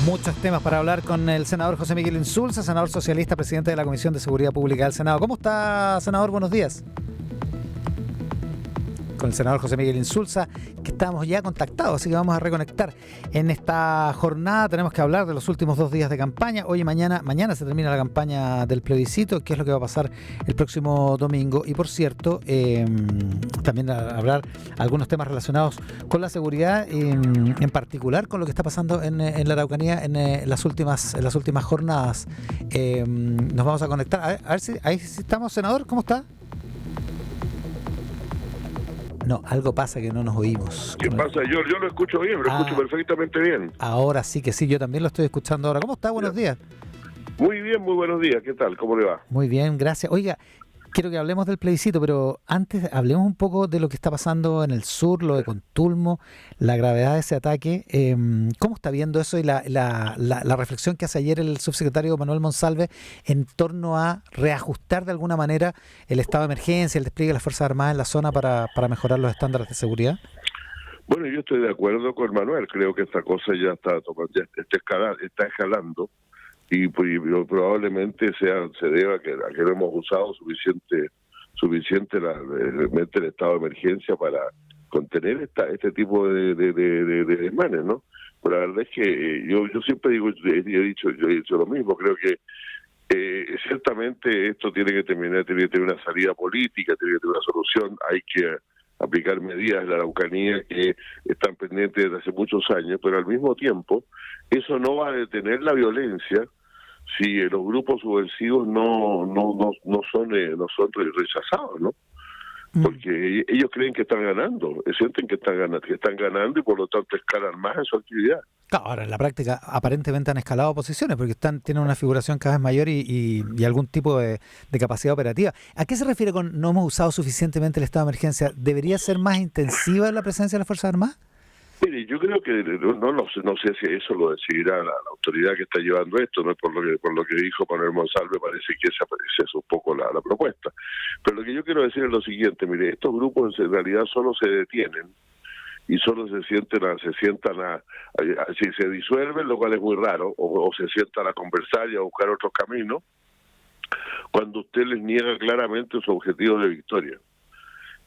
Muchos temas para hablar con el senador José Miguel Insulza, senador socialista, presidente de la Comisión de Seguridad Pública del Senado. ¿Cómo está, senador? Buenos días. Con el senador José Miguel Insulza, que estamos ya contactados, así que vamos a reconectar. En esta jornada tenemos que hablar de los últimos 2 días de campaña. Hoy y mañana se termina la campaña del plebiscito, qué es lo que va a pasar el próximo domingo. Y por cierto, también hablar algunos temas relacionados con la seguridad, en particular con lo que está pasando en la Araucanía en las últimas jornadas. Nos vamos a conectar. A ver si ahí estamos, senador, ¿cómo está? No, algo pasa que no nos oímos. ¿Qué pasa? Yo lo escucho bien, lo escucho perfectamente bien. Ahora sí que sí, yo también lo estoy escuchando ahora. ¿Cómo está? Buenos días. Muy bien, muy buenos días. ¿Qué tal? ¿Cómo le va? Muy bien, gracias. Oiga, quiero que hablemos del plebiscito, pero antes hablemos un poco de lo que está pasando en el sur, lo de Contulmo, la gravedad de ese ataque. ¿Cómo está viendo eso y la reflexión que hace ayer el subsecretario Manuel Monsalve en torno a reajustar de alguna manera el estado de emergencia, el despliegue de las Fuerzas Armadas en la zona para mejorar los estándares de seguridad? Bueno, yo estoy de acuerdo con Manuel. Creo que esta cosa ya está escalando y probablemente se deba a que no hemos usado suficientemente el estado de emergencia para contener este tipo de desmanes, ¿no? Pero la verdad es que yo siempre digo, yo he dicho lo mismo. Creo que ciertamente esto tiene que tener una salida política, tiene que tener una solución. Hay que aplicar medidas en la Araucanía que están pendientes desde hace muchos años, pero al mismo tiempo eso no va a detener la violencia si los grupos subversivos no son rechazados, ¿no? Porque ellos creen que están ganando, sienten que están ganando y por lo tanto escalan más en su actividad. Claro, ahora en la práctica aparentemente han escalado posiciones porque tienen una figuración cada vez mayor y algún tipo de capacidad operativa. ¿A qué se refiere con no hemos usado suficientemente el estado de emergencia? ¿Debería ser más intensiva la presencia de las Fuerzas Armadas? Mire, yo creo que no sé si eso lo decidirá la autoridad que está llevando esto, no es por lo que dijo Manuel Monsalve, parece que esa es un poco la propuesta. Pero lo que yo quiero decir es lo siguiente, mire, estos grupos en realidad solo se detienen y solo se disuelven, lo cual es muy raro, o se sientan a conversar y a buscar otros caminos, cuando usted les niega claramente su objetivo de victoria.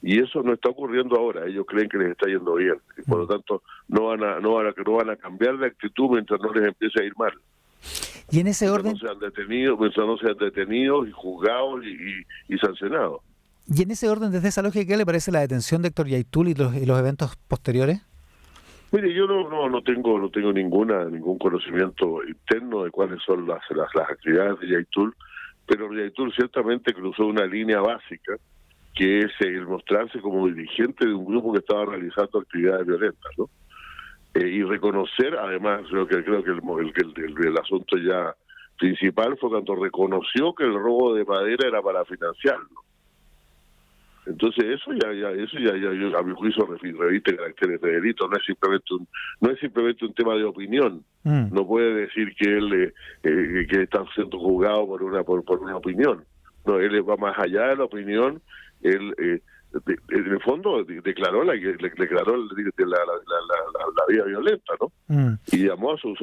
Y eso no está ocurriendo ahora. Ellos creen que les está yendo bien y por lo tanto no van a cambiar de actitud mientras no les empiece a ir mal. Y en ese orden, mientras no sean detenidos y juzgados y sancionados. Y en ese orden, desde esa lógica, ¿qué le parece la detención de Héctor Yaitul y los eventos posteriores? Mire, yo no tengo ningún conocimiento interno de cuáles son las actividades de Yaitul, pero Yaitul ciertamente cruzó una línea básica, que es el mostrarse como dirigente de un grupo que estaba realizando actividades violentas, ¿no? Y reconocer, además, creo que el asunto ya principal fue cuando reconoció que el robo de madera era para financiarlo. Entonces eso ya a mi juicio reviste caracteres de delito, no es simplemente un tema de opinión. No puede decir que él que está siendo juzgado por una opinión. No, él va más allá de la opinión. Él en el fondo declaró la vía violenta, ¿no? Y llamó a sus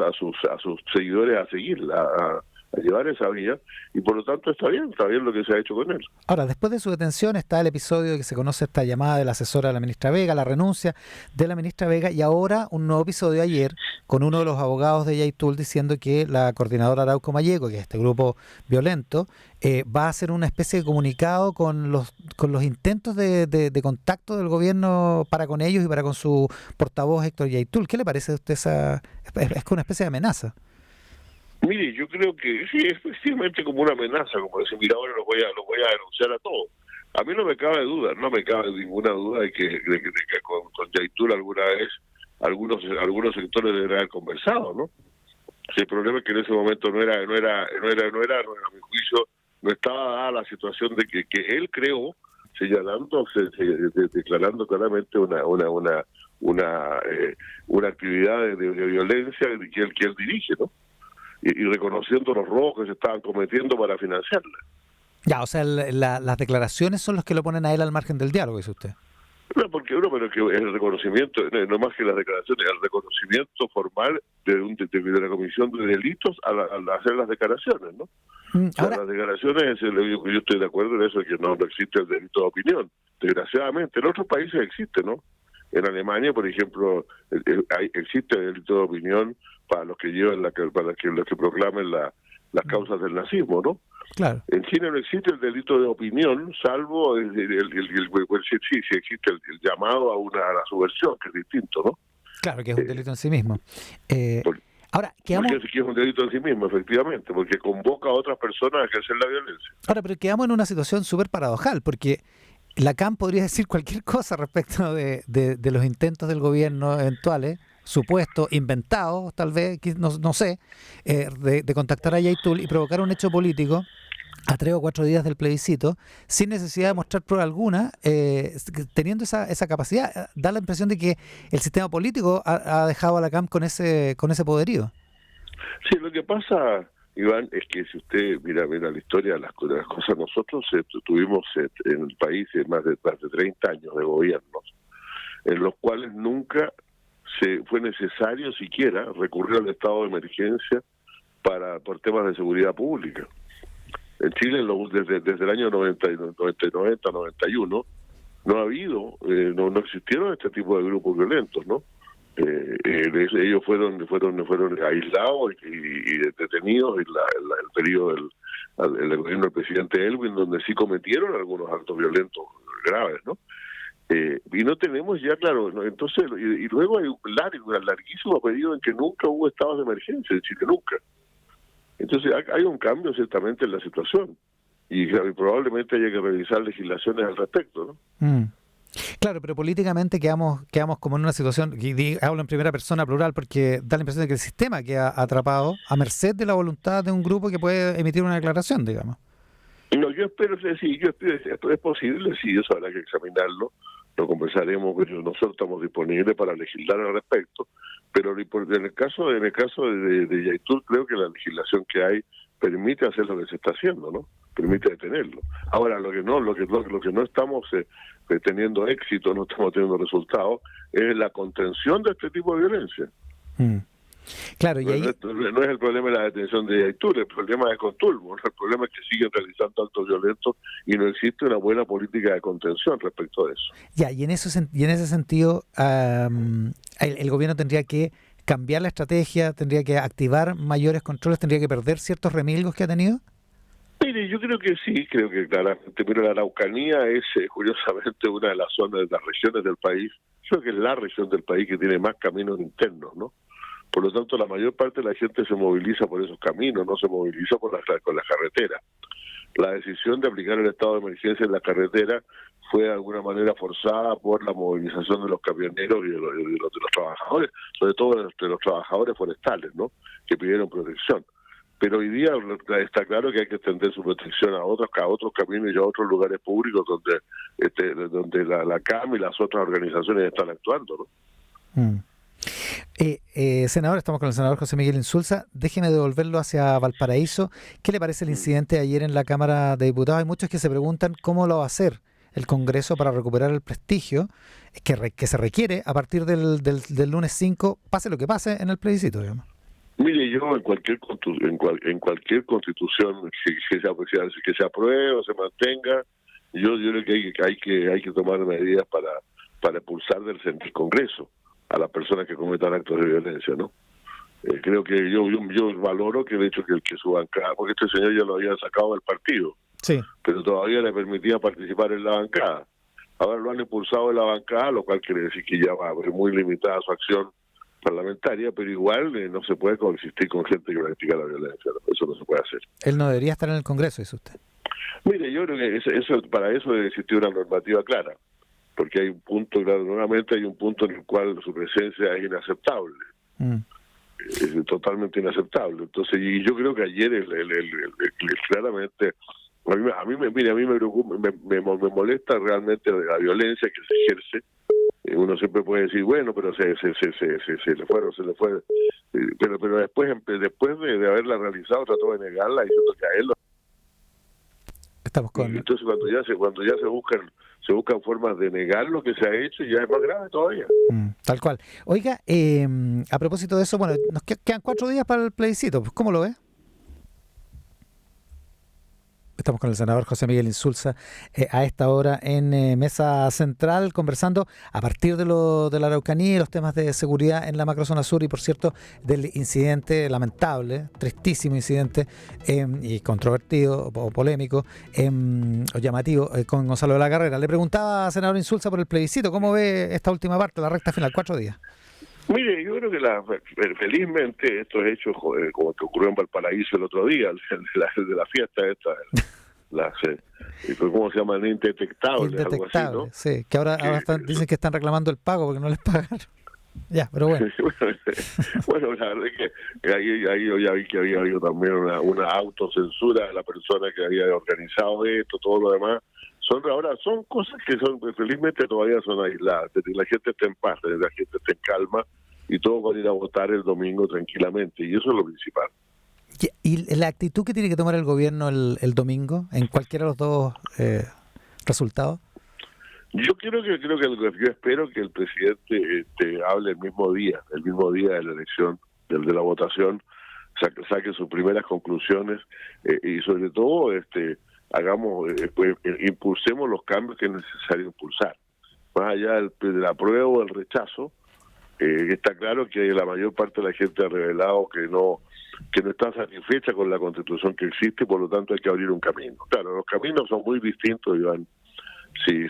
seguidores a seguirla, a llevar esa vía, y por lo tanto está bien lo que se ha hecho con él. Ahora, después de su detención está el episodio que se conoce, esta llamada de la asesora de la ministra Vega, la renuncia de la ministra Vega, y ahora un nuevo episodio ayer con uno de los abogados de Yaitul diciendo que la coordinadora Arauco Malleco, que es este grupo violento, va a hacer una especie de comunicado con los intentos de contacto del gobierno para con ellos y para con su portavoz Héctor Yaitul. ¿Qué le parece a usted esa? Es una especie de amenaza. Mire, yo creo que sí, es efectivamente como una amenaza, como decir, mira, ahora los voy a denunciar a todos. A mí no me cabe ninguna duda de que con Yaitul alguna vez algunos sectores deberán haber conversado, ¿no? El problema es que en ese momento no era, a mi juicio, no estaba dada la situación de que él creó, declarando claramente una actividad de violencia que él dirige, ¿no? Y reconociendo los robos que se estaban cometiendo para financiarla. Ya, o sea, las declaraciones son los que lo ponen a él al margen del diálogo, dice usted. No, porque uno, pero que el reconocimiento, no más que las declaraciones, el reconocimiento formal de la comisión de delitos al hacer las declaraciones, ¿no? O sea, Ahora, las declaraciones, yo estoy de acuerdo en eso, que no existe el delito de opinión, desgraciadamente. En otros países existe, ¿no? En Alemania, por ejemplo, existe el delito de opinión para los que llevan los que proclamen las causas del nazismo, ¿no? claro. En China no existe el delito de opinión, salvo sí existe el llamado a la subversión, que es distinto, ¿no? Claro, que es un delito en sí mismo. Eh, Por- ahora, Porque sí que es un delito en sí mismo, efectivamente, porque convoca a otras personas a ejercer la violencia. pero quedamos en una situación súper paradojal, porque Lacan podría decir cualquier cosa respecto de los intentos del gobierno eventuales, supuestos, inventados, tal vez, no sé, de contactar a Yaitul y provocar un hecho político a 3 o 4 días del plebiscito, sin necesidad de mostrar prueba alguna, teniendo esa capacidad. Da la impresión de que el sistema político ha dejado a la CAM con ese poderío. Sí, lo que pasa, Iván, es que si usted mira la historia de las cosas, nosotros tuvimos en el país más de 30 años de gobiernos, en los cuales nunca se fue necesario siquiera recurrir al estado de emergencia por temas de seguridad pública. En Chile, desde el año 91, no ha habido, no existieron este tipo de grupos violentos, ¿no? Ellos fueron aislados y detenidos en el periodo del gobierno del presidente Elwin, donde sí cometieron algunos actos violentos graves, ¿no? Y no tenemos ya, claro, ¿no? Entonces, y luego hay un larguísimo periodo en que nunca hubo estados de emergencia en Chile, nunca. Entonces hay un cambio ciertamente en la situación y probablemente haya que revisar legislaciones al respecto, ¿no? Claro, pero políticamente quedamos como en una situación, y hablo en primera persona plural, porque da la impresión de que el sistema queda atrapado a merced de la voluntad de un grupo que puede emitir una declaración, digamos. No, yo espero que sí, esto es posible, sí, eso habrá que examinarlo, lo conversaremos, pero nosotros estamos disponibles para legislar al respecto, pero en el caso de Yaitul, creo que la legislación que hay permite hacer lo que se está haciendo, ¿no? Permite detenerlo. Ahora, lo que no estamos teniendo éxito, no estamos teniendo resultados, es la contención de este tipo de violencia. Mm. Claro, y ahí... No es el problema de la detención de Yaitul, el problema es con Tulmo, el problema es que siguen realizando actos violentos y no existe una buena política de contención respecto a eso. Ya, y en ese sentido, el gobierno tendría que cambiar la estrategia, tendría que activar mayores controles, tendría que perder ciertos remilgos que ha tenido. Mire, yo creo que sí, creo que claramente, pero la Araucanía es curiosamente una de las zonas, de las regiones del país, creo que es la región del país que tiene más caminos internos, ¿no? Por lo tanto, la mayor parte de la gente se moviliza por esos caminos, no se moviliza con las carreteras. La decisión de aplicar el estado de emergencia en la carretera fue de alguna manera forzada por la movilización de los camioneros y de los trabajadores, sobre todo de los trabajadores forestales, ¿no? Que pidieron protección. Pero hoy día está claro que hay que extender su protección a otros caminos y a otros lugares públicos donde la CAM y las otras organizaciones están actuando, ¿no? Mm. Senador, estamos con el senador José Miguel Insulza. Déjeme devolverlo hacia Valparaíso. ¿Qué le parece el incidente de ayer en la Cámara de Diputados? Hay muchos que se preguntan cómo lo va a hacer el Congreso para recuperar el prestigio que se requiere a partir del lunes 5, pase lo que pase en el plebiscito, digamos. Mire, yo en cualquier constitución que se apruebe o se mantenga, yo creo que hay que tomar medidas para expulsar del Congreso a las personas que cometan actos de violencia, ¿no? Creo que yo valoro que el hecho que su bancada, porque este señor ya lo había sacado del partido, sí, pero todavía le permitía participar en la bancada. Ahora lo han expulsado de la bancada, lo cual quiere decir que ya va a haber muy limitada su acción parlamentaria, pero igual no se puede coexistir con gente que practica la violencia, ¿no? Eso no se puede hacer. Él no debería estar en el Congreso, dice usted. Mire, yo creo que para eso debe existir una normativa clara, porque hay un punto, nuevamente hay un punto en el cual su presencia es inaceptable, es totalmente inaceptable. Entonces, y yo creo que ayer claramente, a mí me preocupa, me molesta realmente la violencia que se ejerce. Uno siempre puede decir, bueno, pero se le fue, pero después de haberla realizado trató de negarla diciendo que a él Estamos con... Entonces cuando ya se buscan formas de negar lo que se ha hecho, ya es más grave todavía. Tal cual. Oiga, a propósito de eso, bueno, nos quedan 4 días para el plebiscito, pues ¿cómo lo ve? Estamos con el senador José Miguel Insulza a esta hora en Mesa Central, conversando a partir de la Araucanía y los temas de seguridad en la macrozona sur y, por cierto, del incidente lamentable, tristísimo incidente y controvertido o polémico o llamativo con Gonzalo de la Carrera. Le preguntaba, senador Insulza, por el plebiscito, ¿cómo ve esta última parte, la recta final, 4 días? Mire, yo creo que felizmente estos hechos, como que ocurrió en Valparaíso el otro día, de la fiesta esta, ¿cómo se llaman? Indetectables, algo así, ¿no? Sí, que ahora dicen que están reclamando el pago porque no les pagaron. Ya, pero bueno. Bueno, la verdad es que ahí yo ya vi que había habido también una autocensura de la persona que había organizado esto, todo lo demás. Son cosas que felizmente todavía son aisladas, la gente está en paz, la gente está en calma y todos van a ir a votar el domingo tranquilamente, y eso es lo principal. ¿Y la actitud que tiene que tomar el gobierno el domingo en cualquiera de los dos resultados? Yo espero que el presidente hable el mismo día de la elección, de la votación, saque sus primeras conclusiones y sobre todo impulsemos los cambios que es necesario impulsar. Más allá del apruebo o del rechazo, está claro que la mayor parte de la gente ha revelado que no está satisfecha con la Constitución que existe, y por lo tanto hay que abrir un camino. Claro, los caminos son muy distintos, Iván, si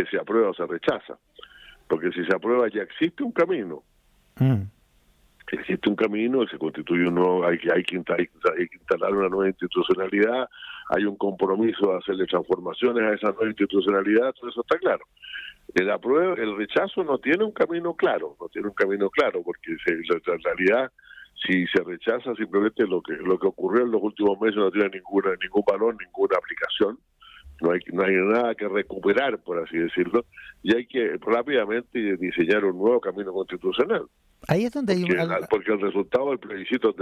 se aprueba o se rechaza, porque si se aprueba ya existe un camino. Existe un camino, se constituye un nuevo, hay que instalar una nueva institucionalidad, hay un compromiso de hacerle transformaciones a esa nueva institucionalidad, todo eso está claro. El rechazo no tiene un camino claro, porque en realidad si se rechaza simplemente lo que ocurrió en los últimos meses no tiene ningún valor, ninguna aplicación. No hay nada que recuperar, por así decirlo, y hay que rápidamente diseñar un nuevo camino constitucional. Ahí es donde porque el resultado del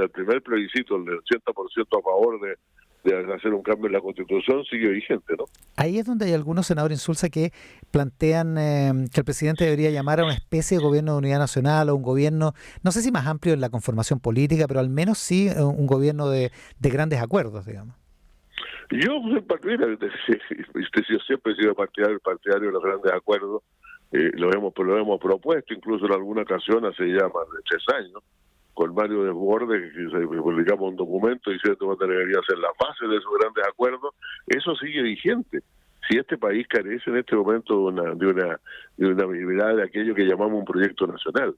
primer plebiscito, el del 80% a favor de hacer un cambio en la Constitución, sigue vigente, ¿no? Ahí es donde hay algunos senadores Insulza que plantean que el presidente debería llamar a una especie de gobierno de unidad nacional o un gobierno, no sé si más amplio en la conformación política, pero al menos sí un gobierno de grandes acuerdos, digamos. Yo siempre he sido partidario de los grandes acuerdos, lo hemos propuesto incluso en alguna ocasión hace ya más de 3 años, con Mario Desbordes, que publicamos un documento diciendo que debería ser la base de esos grandes acuerdos. Eso sigue vigente. Si este país carece en este momento de una viabilidad de aquello que llamamos un proyecto nacional,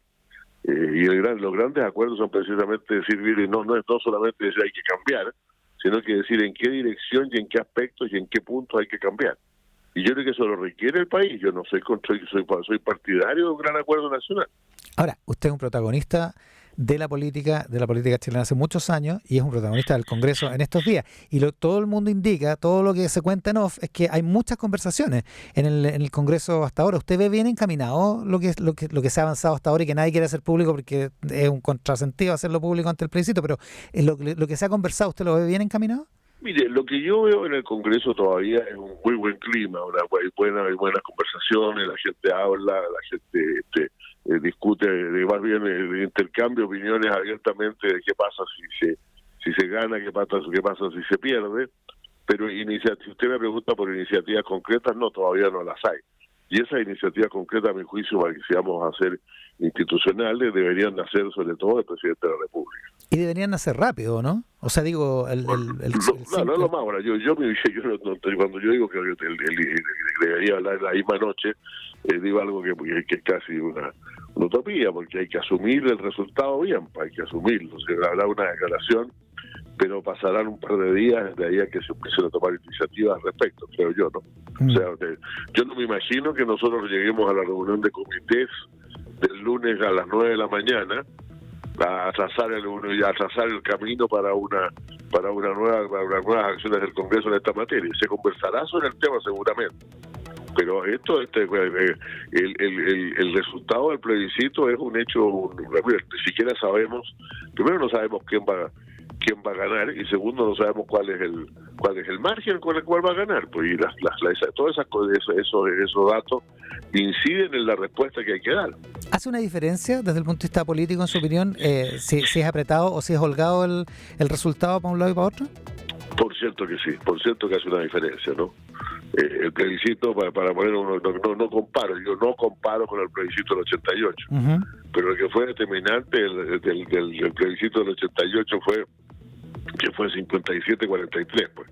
y los grandes acuerdos son precisamente decir, mire, no solamente decir hay que cambiar, sino que decir en qué dirección y en qué aspectos y en qué puntos hay que cambiar. Y yo creo que eso lo requiere el país. Yo no soy partidario de un gran acuerdo nacional. Ahora, usted es un protagonista de la política chilena hace muchos años y es un protagonista del Congreso en estos días. Y todo el mundo indica, todo lo que se cuenta en off, es que hay muchas conversaciones en el Congreso hasta ahora. ¿Usted ve bien encaminado lo que se ha avanzado hasta ahora y que nadie quiere hacer público porque es un contrasentido hacerlo público ante el plebiscito? Pero lo que se ha conversado, ¿usted lo ve bien encaminado? Mire, lo que yo veo en el Congreso todavía es un muy buen clima, hay buenas conversaciones, la gente habla, la gente discute, más bien intercambia opiniones abiertamente de qué pasa si se gana, qué pasa si se pierde, pero si usted me pregunta por iniciativas concretas, no, todavía no las hay. Y esas iniciativas concretas, a mi juicio, para que si vamos a ser institucionales, deberían nacer sobre todo del presidente de la República. Y deberían nacer rápido, ¿no? O sea, digo, no es lo más. Ahora, cuando yo digo que debería hablar la misma noche, digo algo que es casi una utopía, porque hay que asumir el resultado bien, hay que asumirlo. Se habrá una declaración, pero pasarán un par de días de ahí a que se empiecen a tomar iniciativas al respecto, creo yo, ¿no? O sea, yo no me imagino que nosotros lleguemos a la reunión de comités del lunes a las 9 de la mañana a trazar el camino para nuevas acciones del Congreso en esta materia. Se conversará sobre el tema seguramente, pero el resultado del plebiscito es un hecho, ni siquiera sabemos, primero no sabemos quién quién va a ganar, y segundo, no sabemos cuál es el margen con el cual va a ganar. Pues, y todas esas cosas, esos datos inciden en la respuesta que hay que dar. ¿Hace una diferencia desde el punto de vista político, en su opinión, si es apretado o si es holgado el resultado para un lado y para otro? Por cierto que sí, por cierto que hace una diferencia, ¿no? El plebiscito, para poner no comparo con el plebiscito del 88, pero lo que fue determinante del plebiscito del 88 fue que fue 57-43, pues.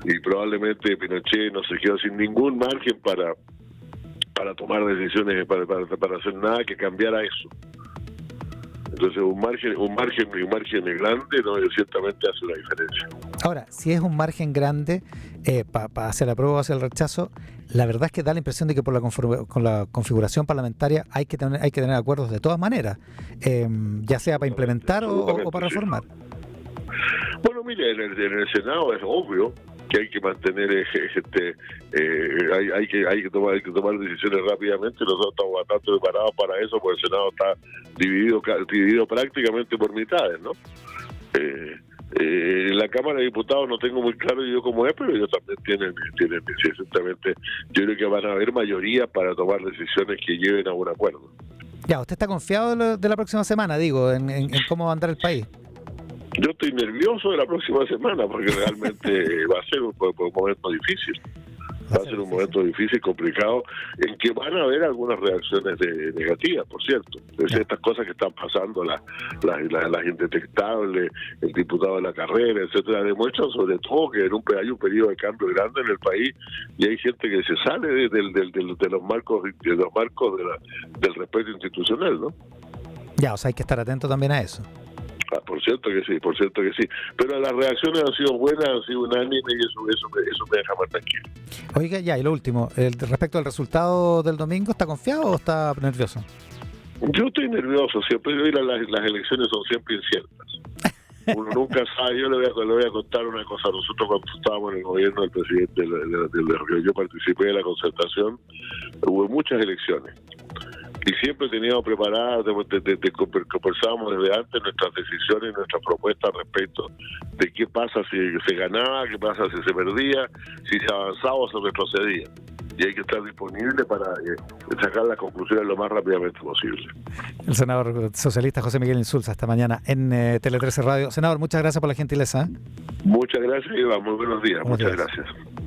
Y probablemente Pinochet no se quedó sin ningún margen para tomar decisiones, para hacer nada que cambiara eso. Entonces un margen grande, no, ciertamente hace una diferencia. Ahora, si es un margen grande hacia la apruebo o hacia el rechazo, la verdad es que da la impresión de que con la configuración parlamentaria hay que tener acuerdos de todas maneras, ya sea para implementar o para reformar. Bueno, mire, en el Senado es obvio que hay que mantener hay que tomar decisiones rápidamente. Nosotros estamos bastante preparados para eso, porque el Senado está dividido prácticamente por mitades, ¿no? En la Cámara de Diputados no tengo muy claro yo cómo es, pero ellos también tienen exactamente, yo creo que van a haber mayoría para tomar decisiones que lleven a un acuerdo. Ya, ¿usted está confiado de la próxima semana, en cómo va a andar el país? Yo estoy nervioso de la próxima semana, porque realmente va a ser un momento difícil. Va a ser un momento difícil, complicado, en que van a haber algunas reacciones negativas, por cierto. Estas cosas que están pasando, las indetectables, el diputado de la carrera, etcétera, demuestran sobre todo que hay un periodo de cambio grande en el país, y hay gente que se sale de los marcos del respeto institucional, ¿no? Ya, o sea, hay que estar atento también a eso. Por cierto que sí. Pero las reacciones han sido buenas, han sido unánimes, y eso me deja más tranquilo. Oiga, ya, y lo último, respecto al resultado del domingo, ¿está confiado o está nervioso? Yo estoy nervioso, siempre. Las elecciones son siempre inciertas. Uno nunca sabe. Yo le voy a contar una cosa. Nosotros, cuando estábamos en el gobierno del presidente, yo participé de la concertación, hubo muchas elecciones. Y siempre teníamos preparadas, conversábamos desde antes nuestras decisiones y nuestras propuestas respecto de qué pasa si se ganaba, qué pasa si se perdía, si se avanzaba o se retrocedía. Y hay que estar disponible para sacar las conclusiones lo más rápidamente posible. El senador socialista José Miguel Insulza, esta mañana en Tele 13 Radio. Senador, muchas gracias por la gentileza. Muchas gracias, Iván. Muy buenos días. Muchas gracias.